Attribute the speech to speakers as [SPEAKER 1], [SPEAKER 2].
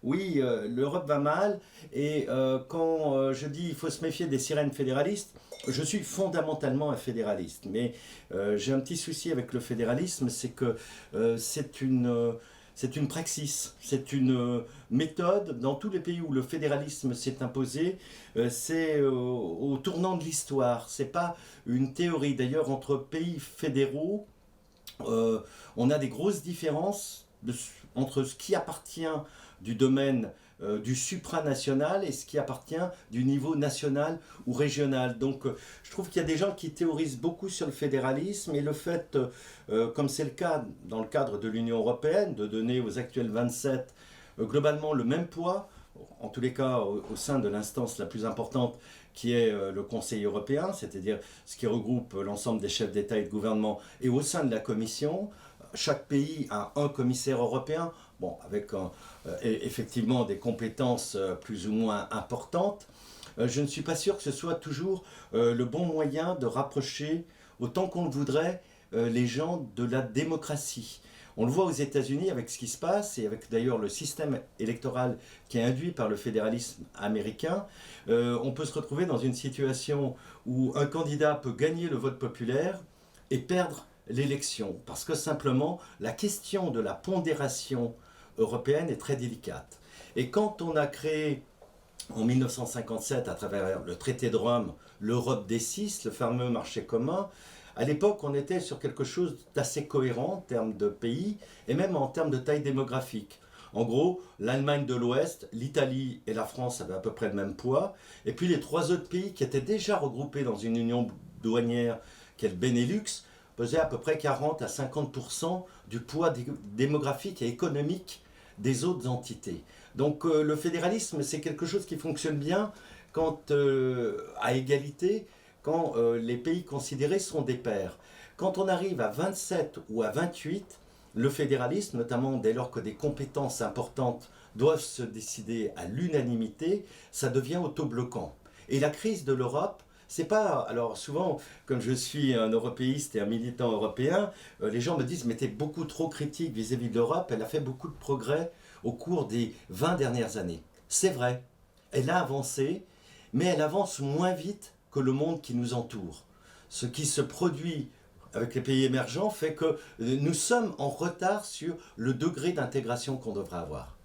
[SPEAKER 1] Oui, l'Europe va mal et quand je dis il faut se méfier des sirènes fédéralistes, je suis fondamentalement un fédéraliste. Mais j'ai un petit souci avec le fédéralisme, c'est que c'est une praxis, c'est une méthode. Dans tous les pays où le fédéralisme s'est imposé, c'est au tournant de l'histoire. C'est pas une théorie. D'ailleurs, entre pays fédéraux, euh, on a des grosses différences entre ce qui appartient du domaine du supranational et ce qui appartient du niveau national ou régional. Donc je trouve qu'il y a des gens qui théorisent beaucoup sur le fédéralisme et le fait, comme c'est le cas dans le cadre de l'Union européenne, de donner aux actuels 27 globalement le même poids, en tous les cas au sein de l'instance la plus importante qui est le Conseil européen, c'est-à-dire ce qui regroupe l'ensemble des chefs d'État et de gouvernement, et au sein de la Commission, chaque pays a un commissaire européen, bon, avec effectivement des compétences plus ou moins importantes. Je ne suis pas sûr que ce soit toujours le bon moyen de rapprocher, autant qu'on le voudrait, les gens de la démocratie. On le voit aux États-Unis avec ce qui se passe et avec d'ailleurs le système électoral qui est induit par le fédéralisme américain. On peut se retrouver dans une situation où un candidat peut gagner le vote populaire et perdre l'élection. Parce que simplement, la question de la pondération européenne est très délicate. Et quand on a créé en 1957, à travers le traité de Rome, l'Europe des six, le fameux marché commun, à l'époque, on était sur quelque chose d'assez cohérent en termes de pays et même en termes de taille démographique. En gros, l'Allemagne de l'Ouest, l'Italie et la France avaient à peu près le même poids. Et puis les trois autres pays qui étaient déjà regroupés dans une union douanière qu'est le Benelux pesaient à peu près 40 à 50% du poids démographique et économique des autres entités. Donc le fédéralisme, c'est quelque chose qui fonctionne bien quand, à égalité, quand les pays considérés sont des pairs. Quand on arrive à 27 ou à 28, le fédéralisme, notamment dès lors que des compétences importantes doivent se décider à l'unanimité, ça devient autobloquant. Et la crise de l'Europe, c'est pas. Alors souvent, comme je suis un européiste et un militant européen, les gens me disent mais t'es beaucoup trop critique vis-à-vis de l'Europe, elle a fait beaucoup de progrès au cours des 20 dernières années. C'est vrai, elle a avancé, mais elle avance moins vite que le monde qui nous entoure. Ce qui se produit avec les pays émergents fait que nous sommes en retard sur le degré d'intégration qu'on devrait avoir.